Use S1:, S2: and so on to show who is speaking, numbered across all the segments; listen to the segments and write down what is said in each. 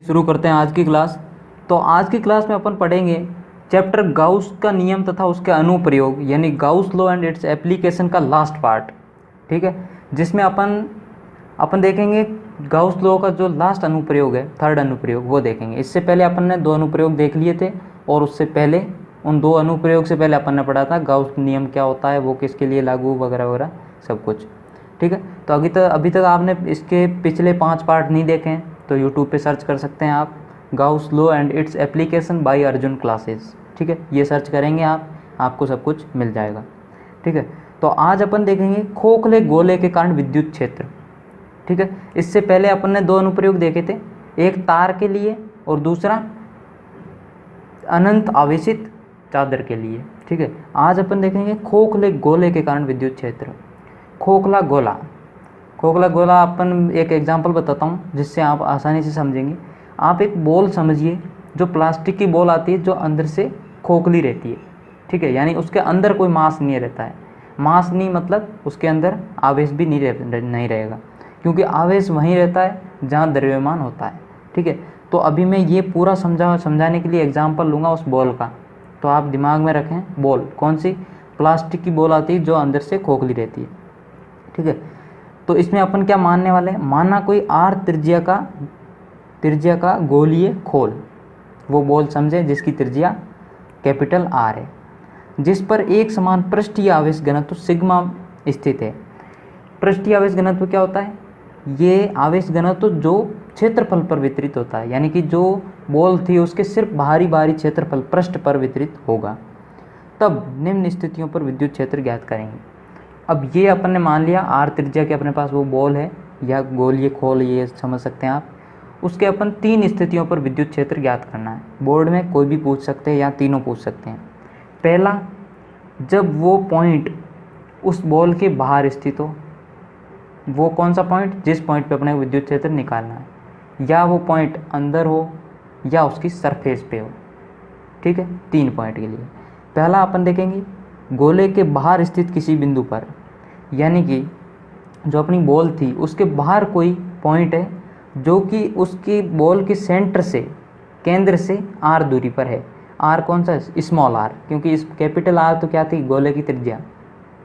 S1: शुरू करते हैं आज की क्लास। तो आज की क्लास में अपन पढ़ेंगे चैप्टर गाउस का नियम तथा उसके अनुप्रयोग, यानी Gauss law and its application का लास्ट पार्ट। ठीक है, जिसमें अपन देखेंगे गाउस लॉ का जो लास्ट अनुप्रयोग है, थर्ड अनुप्रयोग, वो देखेंगे। इससे पहले अपन ने दो अनुप्रयोग देख लिए थे, और उससे पहले उन दो अनुप्रयोग से पहले अपन ने पढ़ा था गाउस नियम क्या होता है, वो किसके लिए लागू, वगैरह वगैरह सब कुछ। ठीक है, तो अभी तक आपने इसके पिछले 5 पार्ट नहीं देखे हैं तो यूट्यूब पे सर्च कर सकते हैं आप, Gauss law and its application by Arjun classes. ठीक है, ये सर्च करेंगे आपको सब कुछ मिल जाएगा। ठीक है, तो आज अपन देखेंगे खोखले गोले के कारण विद्युत क्षेत्र। ठीक है, इससे पहले अपन ने दो अनुप्रयोग देखे थे, एक तार के लिए और दूसरा अनंत आवेशित चादर के लिए। ठीक है, आज अपन देखेंगे खोखले गोले के कारण विद्युत क्षेत्र। खोखला गोला अपन एक एग्जांपल बताता हूँ जिससे आप आसानी से समझेंगे। आप एक बॉल समझिए, जो प्लास्टिक की बॉल आती है जो अंदर से खोखली रहती है। ठीक है, यानी उसके अंदर कोई मास नहीं रहता है। मास नहीं मतलब उसके अंदर आवेश भी नहीं रहेगा, क्योंकि आवेश वहीं रहता है जहाँ द्रव्यमान होता है। ठीक है, तो अभी मैं ये पूरा समझाने के लिए एग्जाम्पल लूँगा उस बॉल का। तो आप दिमाग में रखें, बॉल कौन सी, प्लास्टिक की बॉल आती है जो अंदर से खोखली रहती है। ठीक है, तो इसमें अपन क्या मानने वाले हैं, माना कोई आर त्रिज्या का गोलीय खोल, वो बॉल समझे जिसकी त्रिज्या कैपिटल आर है, जिस पर एक समान पृष्ठीय आवेश घनत्व सिग्मा स्थित है। पृष्ठीय आवेश घनत्व क्या होता है, ये आवेश घनत्व जो क्षेत्रफल पर वितरित होता है, यानी कि जो बॉल थी उसके सिर्फ बाहरी क्षेत्रफल पृष्ठ पर वितरित होगा। तब निम्न स्थितियों पर विद्युत क्षेत्र ज्ञात करेंगे। अब ये अपन ने मान लिया आर त्रिज्या के अपने पास वो बॉल है या गोलीय खोल, ये समझ सकते हैं आप। उसके अपन 3 स्थितियों पर विद्युत क्षेत्र ज्ञात करना है। बोर्ड में कोई भी पूछ सकते हैं या तीनों पूछ सकते हैं। पहला, जब वो पॉइंट उस बॉल के बाहर स्थित हो, वो कौन सा पॉइंट, जिस पॉइंट पे अपने विद्युत क्षेत्र निकालना है, या वो पॉइंट अंदर हो या उसकी सरफेस पे हो। ठीक है, 3 पॉइंट के लिए। पहला अपन देखेंगे गोले के बाहर स्थित किसी बिंदु पर, यानी कि जो अपनी बॉल थी उसके बाहर कोई पॉइंट है जो कि उसकी बॉल के सेंटर से, केंद्र से आर दूरी पर है। आर कौन सा है, स्मॉल आर, क्योंकि इस कैपिटल आर तो क्या थी, गोले की त्रिज्या।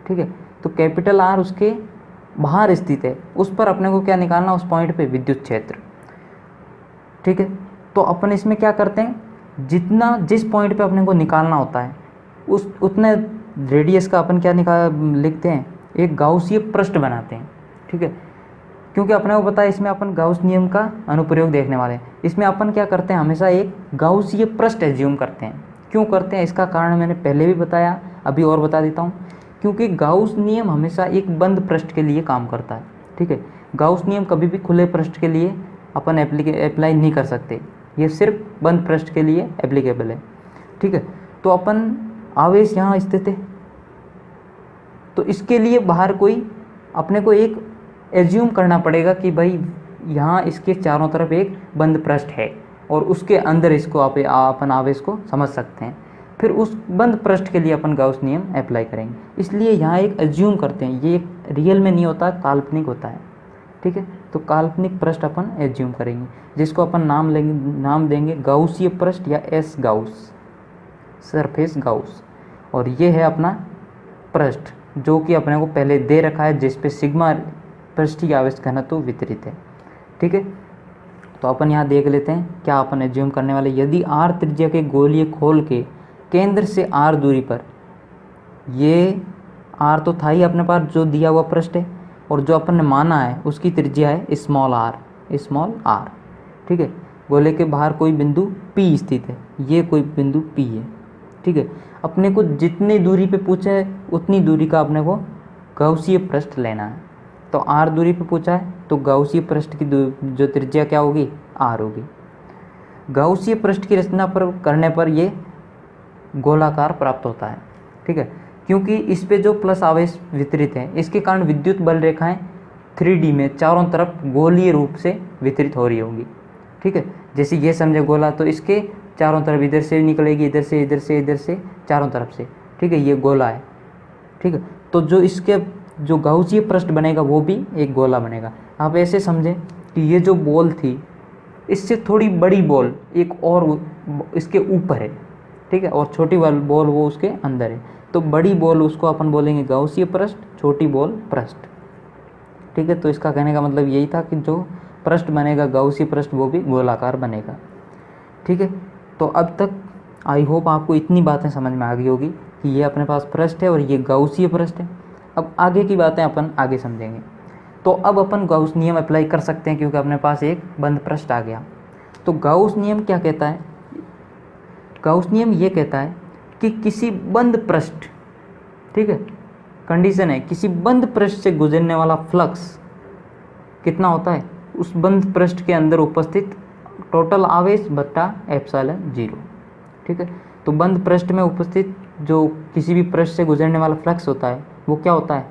S1: ठीक है, तो कैपिटल आर उसके बाहर स्थित है, उस पर अपने को क्या निकालना, उस पॉइंट पे विद्युत क्षेत्र। ठीक है, तो अपन इसमें क्या करते हैं, जिस पॉइंट पे अपने को निकालना होता है उतने रेडियस का अपन क्या लिखते हैं, एक गाउसीय पृष्ठ बनाते हैं। ठीक है, क्योंकि अपने को पता है इसमें अपन गाउस नियम का अनुप्रयोग देखने वाले हैं। इसमें अपन क्या करते हैं, हमेशा एक गाउसीय पृष्ठ एज्यूम करते हैं। क्यों करते हैं, इसका कारण मैंने पहले भी बताया, अभी और बता देता हूँ। क्योंकि गाउस नियम हमेशा एक बंद पृष्ठ के लिए काम करता है। ठीक है, गाउस नियम कभी भी खुले पृष्ठ के लिए अपन अप्लाई नहीं कर सकते, ये सिर्फ बंद पृष्ठ के लिए एप्लीकेबल है। ठीक है, तो अपन आवेश यहाँ स्थित है, तो इसके लिए बाहर कोई अपने को एक एज्यूम करना पड़ेगा कि भाई यहाँ इसके चारों तरफ एक बंद पृष्ठ है और उसके अंदर इसको अपन आवेश को समझ सकते हैं। फिर उस बंद पृष्ठ के लिए अपन गाउस नियम अप्लाई करेंगे। इसलिए यहाँ एक एज्यूम करते हैं, ये रियल में नहीं होता, काल्पनिक होता है। ठीक है, तो काल्पनिक पृष्ठ अपन एज्यूम करेंगे, जिसको अपन नाम देंगे गाउसीय पृष्ठ या एस गाउस, सरफेस गाउस। और ये है अपना पृष्ठ जो कि अपने को पहले दे रखा है, जिस पे सिग्मा पृष्ठीय आवेश घनत्व वितरित है। ठीक है, तो अपन यहाँ देख लेते हैं क्या अपन एज्यूम करने वाले। यदि आर त्रिज्या के गोलीय खोल के केंद्र से आर दूरी पर, ये आर तो था ही अपने पास जो दिया हुआ पृष्ठ है, और जो अपन ने माना है उसकी त्रिज्या है स्मॉल आर। ठीक है, गोले के बाहर कोई बिंदु P स्थित है, ये कोई बिंदु P है। ठीक है, अपने को जितनी दूरी पे पूछा है उतनी दूरी का अपने को गाउसीय पृष्ठ लेना है। तो आर दूरी पे पूछा है तो गाउसीय पृष्ठ की जो त्रिज्या क्या होगी, आर होगी। गाउसीय पृष्ठ की रचना करने पर ये गोलाकार प्राप्त होता है। ठीक है, क्योंकि इस पे जो प्लस आवेश वितरित है, इसके कारण विद्युत बल रेखाएं 3D में चारों तरफ गोलीय रूप से वितरित हो रही होगी। ठीक है, जैसे ये समझे गोला, तो इसके चारों तरफ इधर से निकलेगी, इधर से चारों तरफ से। ठीक है, ये गोला है। ठीक है, तो जो इसके जो गाउसीय पृष्ठ बनेगा वो भी एक गोला बनेगा। आप ऐसे समझें कि ये जो बॉल थी इससे थोड़ी बड़ी बॉल एक और इसके ऊपर है, ठीक है, और छोटी वाली बॉल वो उसके अंदर है। तो बड़ी बॉल उसको अपन बोलेंगे गाउसीय पृष्ठ, छोटी बॉल पृष्ठ, ठीक है। तो इसका कहने का मतलब यही था कि जो पृष्ठ बनेगा गाउसीय पृष्ठ वो भी गोलाकार बनेगा, ठीक है। तो अब तक आई होप आपको इतनी बातें समझ में आ गई होगी कि ये अपने पास पृष्ठ है और ये गाउसीय पृष्ठ है। अब आगे की बातें अपन आगे समझेंगे। तो अब अपन गाउस नियम अप्लाई कर सकते हैं क्योंकि अपने पास एक बंद पृष्ठ आ गया। तो गाउस नियम क्या कहता है? गाउस नियम ये कहता है कि किसी बंद पृष्ठ, ठीक है, कंडीशन है किसी बंद पृष्ठ से गुजरने वाला फ्लक्स कितना होता है, उस बंद पृष्ठ के अंदर उपस्थित टोटल आवेश बट्टा एप्सिलॉन जीरो, ठीक है। तो बंद पृष्ठ में उपस्थित जो किसी भी पृष्ठ से गुजरने वाला फ्लक्स होता है वो क्या होता है,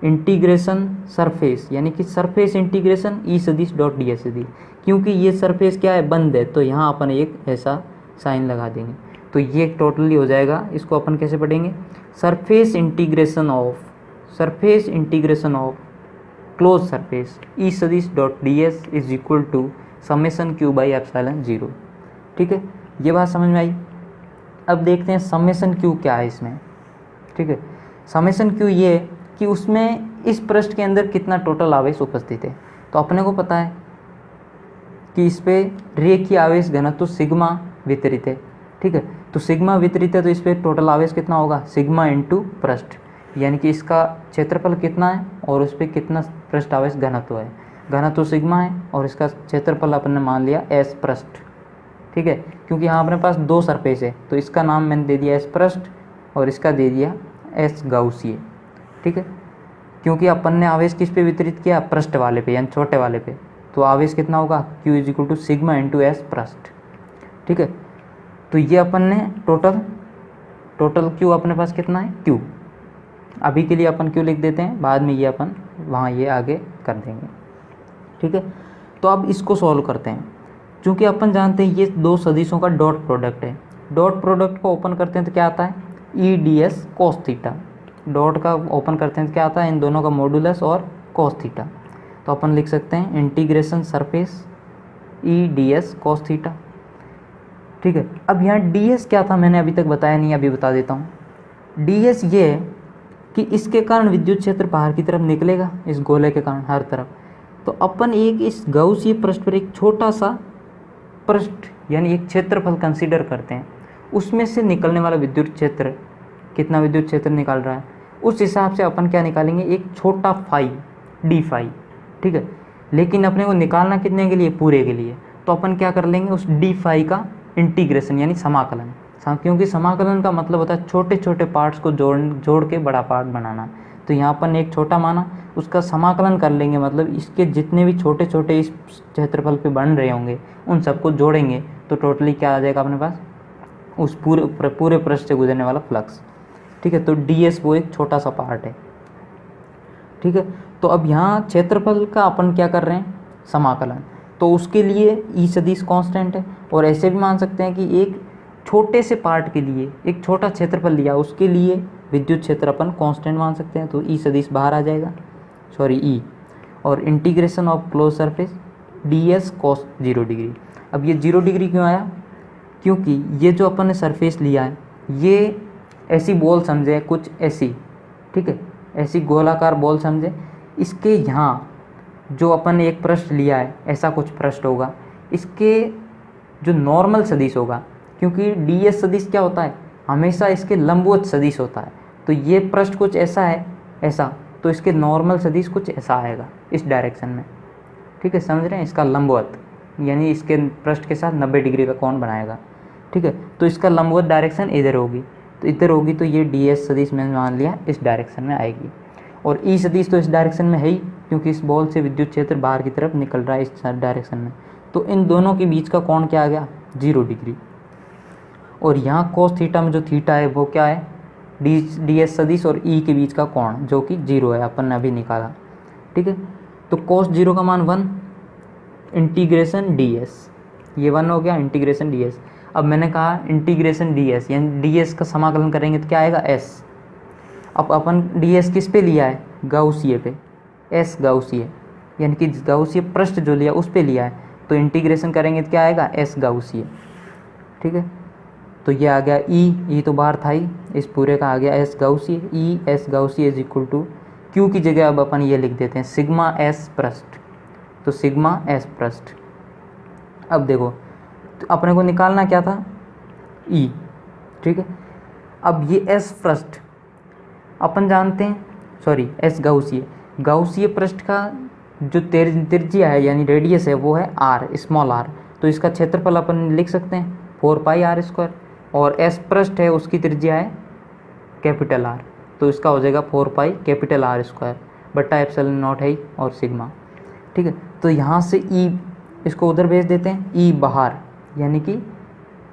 S1: इंटीग्रेशन सरफेस, यानी कि सरफेस इंटीग्रेशन ई सदिश डॉट डी एस सदिश। क्योंकि ये सरफेस क्या है, बंद है, तो यहाँ अपन एक ऐसा साइन लगा देंगे तो ये टोटली हो जाएगा। इसको अपन कैसे पढ़ेंगे, surface integration of close surface E सदिश dot D S is equal to summation Q by epsilon zero, ठीक है। ये बात समझ में आई। अब देखते हैं समेशन क्यू क्या है इसमें, ठीक है। समेशन क्यू ये कि उसमें इस पृष्ठ के अंदर कितना टोटल आवेश उपस्थित है। तो अपने को पता है कि इस पे रेखीय आवेश घनत्व सिग्मा वितरित है, ठीक है। तो सिग्मा वितरित है तो इस पे टोटल आवेश कितना होगा, सिग्मा इंटू पृष्ठ, यानी कि इसका क्षेत्रफल कितना है और उस पर कितना पृष्ठ आवेश घनत्व है। घनत्व सिग्मा है और इसका क्षेत्रफल अपन ने मान लिया एस पृष्ठ, ठीक है। क्योंकि यहाँ अपने पास दो सरफेस है तो इसका नाम मैंने दे दिया एस पृष्ठ और इसका दे दिया एस गाउसीय, ठीक है। क्योंकि अपन ने आवेश किस पे वितरित किया, पृष्ठ वाले पे यानी छोटे वाले पे, तो आवेश कितना होगा, Q is equal to sigma into S पृष्ठ, ठीक है। तो ये अपन ने टोटल Q अपने पास कितना है, Q। अभी के लिए अपन Q लिख देते हैं, बाद में ये अपन वहाँ ये आगे कर देंगे, ठीक है। तो अब इसको सॉल्व करते हैं। चूँकि अपन जानते हैं ये दो सदिशों का डॉट प्रोडक्ट है, डॉट प्रोडक्ट को ओपन करते हैं तो क्या आता है, E D S cos theta. Dot का ओपन करते हैं तो क्या आता है, इन दोनों का मॉडुलस और कोस थीटा। तो अपन लिख सकते हैं integration surface E D S cos theta, ठीक है। अब यहाँ डी एस क्या था मैंने अभी तक बताया नहीं, अभी बता देता हूँ। डी एस ये है कि इसके कारण विद्युत क्षेत्र बाहर की तरफ निकलेगा, इस गोले के कारण हर तरफ। तो अपन एक इस गाउसीय पृष्ठ पर एक छोटा सा पृष्ठ यानी एक क्षेत्रफल कंसीडर करते हैं, उसमें से निकलने वाला विद्युत क्षेत्र कितना विद्युत क्षेत्र निकाल रहा है, उस हिसाब से अपन क्या निकालेंगे, एक छोटा फाई डी फाई, ठीक है। लेकिन अपने को निकालना कितने के लिए, पूरे के लिए। तो अपन क्या कर लेंगे, उस डी फाई का इंटीग्रेशन यानी समाकलन, क्योंकि समाकलन का मतलब होता है छोटे छोटे पार्ट्स को जोड़ के बड़ा पार्ट बनाना। तो यहाँ अपन ने एक छोटा माना, उसका समाकलन कर लेंगे, मतलब इसके जितने भी छोटे छोटे इस क्षेत्रफल पे बन रहे होंगे उन सबको जोड़ेंगे तो टोटली क्या आ जाएगा अपने पास, उस पूरे पृष्ठ से गुजरने वाला फ्लक्स, ठीक है। तो डी एस वो एक छोटा सा पार्ट है, ठीक है। तो अब यहाँ क्षेत्रफल का अपन क्या कर रहे हैं, समाकलन। तो उसके लिए ई सदिश कांस्टेंट है, और ऐसे भी मान सकते हैं कि एक छोटे से पार्ट के लिए एक छोटा क्षेत्रफल लिया, उसके लिए विद्युत क्षेत्र अपन कांस्टेंट मान सकते हैं। तो ई सदिश बाहर आ जाएगा, सॉरी ई, और integration of close surface D S cos 0 degree. अब ये 0 डिग्री क्यों आया, क्योंकि ये जो अपन ने सरफेस लिया है ये ऐसी बॉल समझे, कुछ ऐसी, ठीक है, ऐसी गोलाकार बॉल समझे। इसके यहाँ जो अपन ने एक पृष्ठ लिया है ऐसा कुछ पृष्ठ होगा, इसके जो नॉर्मल सदिश होगा, क्योंकि डी एस सदिश क्या होता है, हमेशा इसके लंबवत सदिश होता है। तो ये पृष्ठ कुछ ऐसा है, ऐसा, तो इसके नॉर्मल सदिश कुछ ऐसा आएगा इस डायरेक्शन में, ठीक है, समझ रहे हैं। इसका लंबवत यानी इसके पृष्ठ के साथ 90 डिग्री का कोण बनाएगा, ठीक है। तो इसका लंबवत डायरेक्शन इधर होगी, तो इधर होगी, तो ये डी एस सदिश मैंने मान लिया इस डायरेक्शन में आएगी। और ई सदिश तो इस डायरेक्शन में है ही, क्योंकि इस बॉल से विद्युत क्षेत्र बाहर की तरफ निकल रहा है इस डायरेक्शन में। तो इन दोनों के बीच का कोण क्या आ गया, 0 डिग्री। और यहाँ कोस थीटा में जो थीटा है वो क्या है, डी एस सदिश और ई के बीच का कोण जो कि 0 है, अपन ने अभी निकाला, ठीक है। तो कोस 0 का मान 1 इंटीग्रेशन डी एस, ये 1 हो गया इंटीग्रेशन डी एस। अब मैंने कहा इंटीग्रेशन डी एस, यानी डी एस का समाकलन करेंगे तो क्या आएगा, एस। अब अपन डी एस किस पे लिया है, गाउसीय पे, एस गाउसीय, यानी कि गाउसीय पृष्ठ जो लिया उस पे लिया है। तो इंटीग्रेशन करेंगे तो क्या आएगा, एस गाउसिये। ठीक है, तो ये आ गया ई तो बाहर था ही, इस पूरे का आ गया S gaussian. E S gaussian is equal to Q की जगह अब अपन ये लिख देते हैं सिग्मा एस पृष्ठ, तो सिग्मा एस पृष्ठ। अब देखो तो अपने को निकालना क्या था, ई। ठीक है, अब ये एस पृष्ठ अपन जानते हैं, सॉरी एस गाउसिये, गाउसिये पृष्ठ का जो त्रिज्या है यानी रेडियस है वो है आर, स्मॉल आर, तो इसका क्षेत्रफल अपन लिख सकते हैं 4 पाई आर स्क्वायर, और एस पृष्ठ है उसकी त्रिज्या है कैपिटल आर, तो इसका हो जाएगा 4 पाई कैपिटल आर स्क्वायर बट्टा एप्सिलॉन नॉट है और सिग्मा। ठीक है, तो यहाँ से ई इसको उधर भेज देते हैं, ई बाहर, यानी कि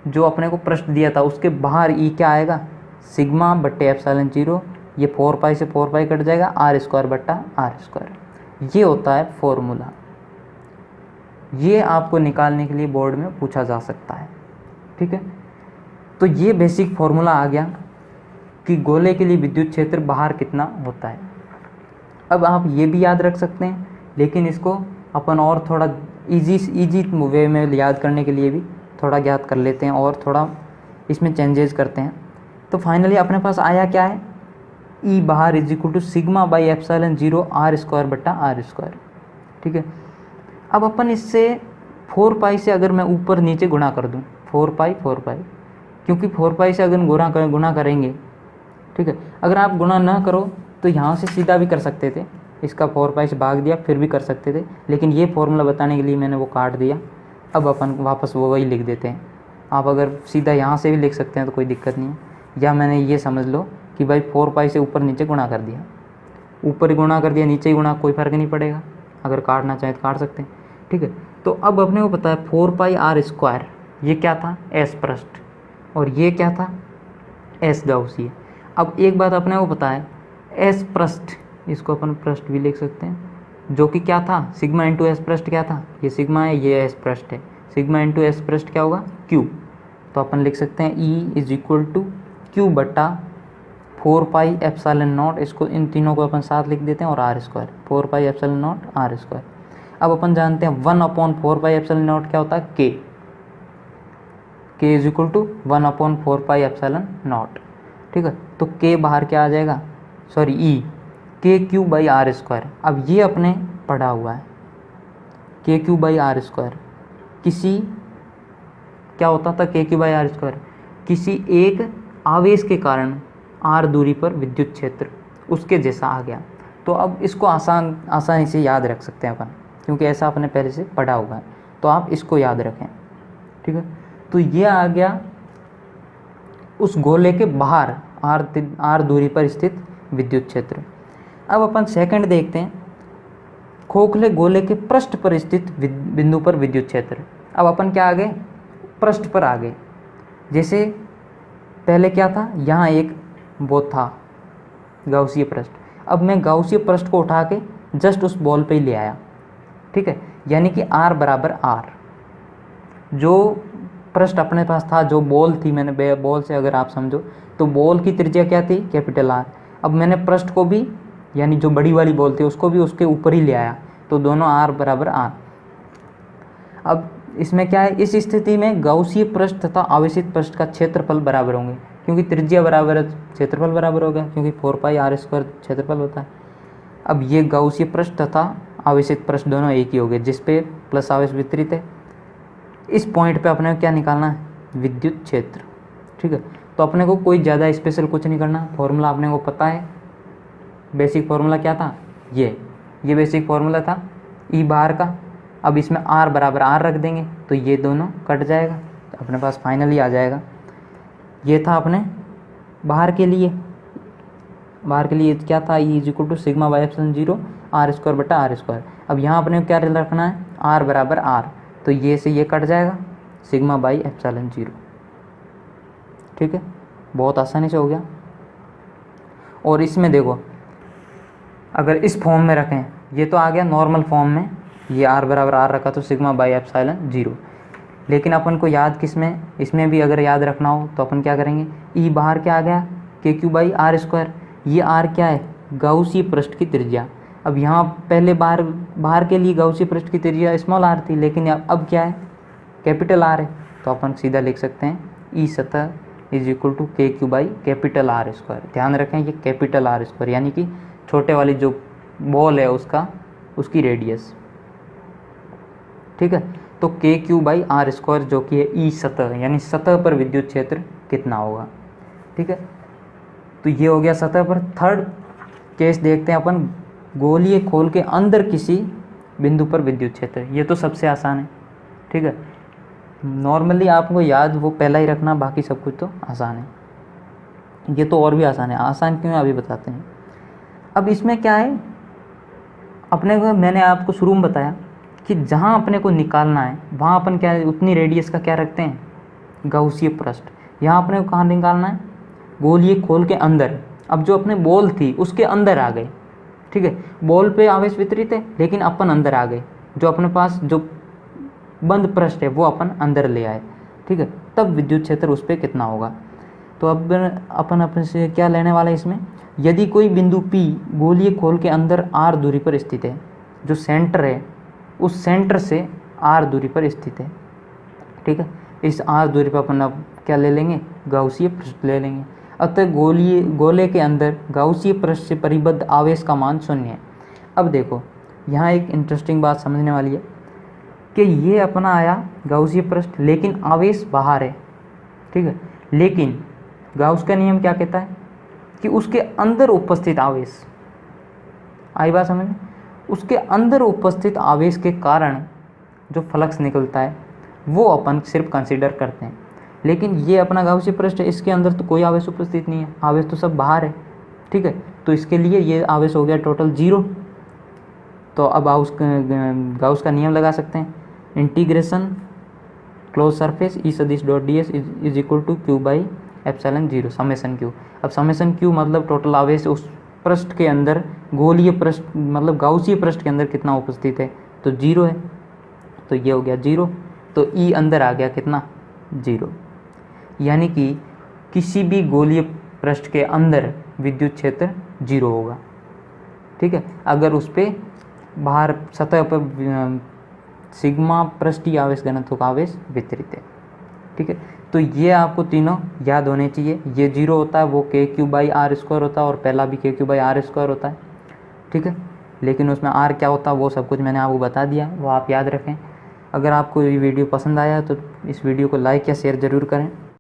S1: जो अपने को पृष्ठ दिया था उसके बाहर ई क्या आएगा, सिग्मा बट्टे एप्सिलॉन 0, ये 4 पाई से 4 पाई कट जाएगा, आर स्क्वायर बट्टा आर स्क्वायर। ये होता है फॉर्मूला, ये आपको निकालने के लिए बोर्ड में पूछा जा सकता है। ठीक है, तो ये बेसिक फॉर्मूला आ गया कि गोले के लिए विद्युत क्षेत्र बाहर कितना होता है। अब आप ये भी याद रख सकते हैं, लेकिन इसको अपन और थोड़ा इजी वे में याद करने के लिए भी थोड़ा याद कर लेते हैं और थोड़ा इसमें चेंजेस करते हैं। तो फाइनली अपने पास आया क्या है, ई बाहर is equal to sigma by epsilon 0 R square बट्टा आर स्क्वायर। ठीक है, अब अपन इससे 4 पाई से अगर मैं ऊपर नीचे गुणा कर दूं, 4 पाई, क्योंकि 4 पाई से अगर गुणा करेंगे, ठीक है, अगर आप गुणा ना करो तो यहाँ से सीधा भी कर सकते थे, इसका 4 पाई से भाग दिया फिर भी कर सकते थे, लेकिन ये फॉर्मूला बताने के लिए मैंने वो काट दिया। अब अपन वापस वो वही लिख देते हैं। आप अगर सीधा यहाँ से भी लिख सकते हैं तो कोई दिक्कत नहीं है, या मैंने ये समझ लो कि भाई 4 पाई से ऊपर नीचे गुणा कर दिया, ऊपर गुणा कर दिया नीचे ही गुणा, कोई फ़र्क नहीं पड़ेगा, अगर काटना चाहे तो काट सकते हैं। ठीक है, तो अब अपने को पता है 4 पाई आर स्क्वायर, ये क्या था, एस पृष्ठ, और ये क्या था, एस गाउसिये। अब एक बात अपने को पता है, एस पृष्ठ, इसको अपन पृष्ठ भी लिख सकते हैं, जो कि क्या था, सिग्मा इंटू एस पृष्ठ क्या था, ये सिग्मा है, ये एस पृष्ठ है, सिग्मा इंटू एस पृष्ठ क्या होगा, क्यू। तो अपन लिख सकते हैं E is equal to Q बट्टा 4 पाई एप्सिलॉन नॉट, इसको इन तीनों को अपन साथ लिख देते हैं, और R square, 4 pi epsilon naught R square. अब अपन जानते हैं 1/4 पाई एप्सिलॉन नॉट क्या होता है, K is equal to 1/4 pi epsilon naught. ठीक है, तो के बाहर क्या आ जाएगा, सॉरी ई, के क्यू बाई आर स्क्वायर। अब ये अपने पढ़ा हुआ है के क्यू बाई आर स्क्वायर, किसी क्या होता था के क्यू बाई आर स्क्वायर, किसी एक आवेश के कारण आर दूरी पर विद्युत क्षेत्र उसके जैसा आ गया। तो अब इसको आसानी से याद रख सकते हैं अपन, क्योंकि ऐसा अपने पहले से पढ़ा हुआ है, तो आप इसको याद रखें। ठीक है, तो ये आ गया उस गोले के बाहर आर दूरी पर स्थित विद्युत क्षेत्र। अब अपन सेकंड देखते हैं, खोखले गोले के पृष्ठ पर स्थित बिंदु पर विद्युत क्षेत्र। अब अपन क्या आ गए, पृष्ठ पर आ गए। जैसे पहले क्या था, यहाँ एक वो था गाउसिये पृष्ठ, अब मैं गाउसिये पृष्ठ को उठा के जस्ट उस बॉल पे ही ले आया। ठीक है, यानी कि आर बराबर आर, जो पृष्ठ अपने पास था, जो बॉल थी, मैंने बॉल से अगर आप समझो तो बॉल की त्रिज्या क्या थी, कैपिटल आर। अब मैंने पृष्ठ को भी, यानी जो बड़ी वाली बॉल थी उसको भी उसके ऊपर ही ले आया, तो दोनों आर बराबर आर। अब इसमें क्या है, इस स्थिति में गाउसिये पृष्ठ तथा आवेशित पृष्ठ का क्षेत्रफल बराबर होंगे, क्योंकि त्रिज्या बराबर है, क्षेत्रफल बराबर हो गया, क्योंकि 4 पाई आर स्क्वायर क्षेत्रफल होता है। अब ये गाउसिये पृष्ठ तथा आवेशित पृष्ठ दोनों एक ही हो गए, जिस पे प्लस आवेश वितरित है। इस पॉइंट पे अपने को क्या निकालना है, विद्युत क्षेत्र। ठीक है, तो अपने को कोई ज़्यादा स्पेशल कुछ नहीं करना, फॉर्मूला अपने को पता है। बेसिक फार्मूला क्या था, ये बेसिक फार्मूला था ई बाहर का। अब इसमें आर बराबर आर रख देंगे तो ये दोनों कट जाएगा, तो अपने पास फाइनली आ जाएगा। ये था अपने बाहर के लिए क्या था, E is equal to sigma by epsilon 0 R square बटा आर स्क्वायर। अब यहाँ अपने को क्या रखना है, आर बराबर आर, तो ये से ये कट जाएगा, सिग्मा बाई एप्सिलॉन 0। ठीक है, बहुत आसानी से हो गया। और इसमें देखो, अगर इस फॉर्म में रखें, ये तो आ गया नॉर्मल फॉर्म में, ये आर बराबर आर रखा तो सिग्मा बाई एप्सिलॉन 0। लेकिन अपन को याद किस में, इसमें भी अगर याद रखना हो तो अपन क्या करेंगे, ई बाहर क्या आ गया, के क्यू बाई आर स्क्वायर। ये आर क्या है, गाउसिये पृष्ठ की त्रिज्या। अब यहाँ पहले बाहर के लिए गाउसी पृष्ठ की त्रिज्या स्मॉल आर थी, लेकिन अब क्या है, कैपिटल आर है। तो अपन सीधा लिख सकते हैं ई सतह इज इक्वल टू के Q by capital R square. ध्यान रखें ये कैपिटल आर स्क्वायर, यानी कि छोटे वाली जो बॉल है उसकी रेडियस, ठीक है। तो के क्यू बाई आर स्क्वायर जो कि है ई सतह, यानी सतह पर विद्युत क्षेत्र कितना होगा, ठीक है। तो ये हो गया सतह पर। थर्ड केस देखते हैं अपन, गोलीय खोल के अंदर किसी बिंदु पर विद्युत क्षेत्र। ये तो सबसे आसान है, ठीक है। नॉर्मली आपको याद वो पहला ही रखना, बाकी सब कुछ तो आसान है। ये तो और भी आसान है, आसान क्यों है अभी बताते हैं। अब इसमें क्या है, अपने को मैंने आपको शुरू में बताया कि जहाँ अपने को निकालना है वहाँ अपन क्या उतनी रेडियस का क्या रखते हैं, गाउसीय पृष्ठ। यहाँ अपने को कहाँ निकालना है, गोलीय खोल के अंदर। अब जो अपने बॉल थी उसके अंदर आ गए, ठीक है। बॉल पे आवेश वितरित है, लेकिन अपन अंदर आ गए, जो अपने पास जो बंद पृष्ठ है वो अपन अंदर ले आए, ठीक है। तब विद्युत क्षेत्र उस पर कितना होगा। तो अब अपन अपने से क्या लेने वाला है इसमें, यदि कोई बिंदु P गोलीय खोल के अंदर r दूरी पर स्थित है, जो सेंटर है उस सेंटर से r दूरी पर स्थित है, ठीक है। इस r दूरी पर अपन अब क्या ले लेंगे, गाउसीय पृष्ठ ले लेंगे। अतः गोले के अंदर गाउसीय पृष्ठ से परिबद्ध आवेश का मान 0 है। अब देखो यहाँ एक इंटरेस्टिंग बात समझने वाली है कि ये अपना आया गाउसीय पृष्ठ, लेकिन आवेश बाहर है, ठीक है। लेकिन गाउस का नियम क्या कहता है कि उसके अंदर उपस्थित आवेश, आई बात समझ, उसके अंदर उपस्थित आवेश के कारण जो फ्लक्स निकलता है वो अपन सिर्फ कंसीडर करते हैं। लेकिन ये अपना गाउसीय पृष्ठ है, इसके अंदर तो कोई आवेश उपस्थित नहीं है, आवेश तो सब बाहर है, ठीक है। तो इसके लिए ये आवेश हो गया टोटल 0। तो अब गाउस का नियम लगा सकते हैं, इंटीग्रेशन क्लोज सरफेस ई सदिश dot D S is equal to Q by epsilon 0 summation Q. अब समेसन क्यू मतलब टोटल आवेश उस पृष्ठ के अंदर, गोलीय पृष्ठ मतलब गाउसीय पृष्ठ के अंदर कितना उपस्थित है, तो 0 है। तो ये हो गया 0, तो ई अंदर आ गया कितना, 0। यानी कि किसी भी गोलीय पृष्ठ के अंदर विद्युत क्षेत्र 0 होगा, ठीक है, अगर उस पर बाहर सतह पर सिग्मा पृष्ठीय आवेश घनत्व का आवेश वितरित है, ठीक है। तो ये आपको तीनों याद होने चाहिए। ये 0 होता है वो के क्यू बाई आर स्क्वायर होता है, और पहला भी के क्यू बाई आर स्क्वायर होता है, ठीक है। लेकिन उसमें आर क्या होता है वो सब कुछ मैंने आपको बता दिया, वो आप याद रखें। अगर आपको ये वीडियो पसंद आया तो इस वीडियो को लाइक या शेयर ज़रूर करें।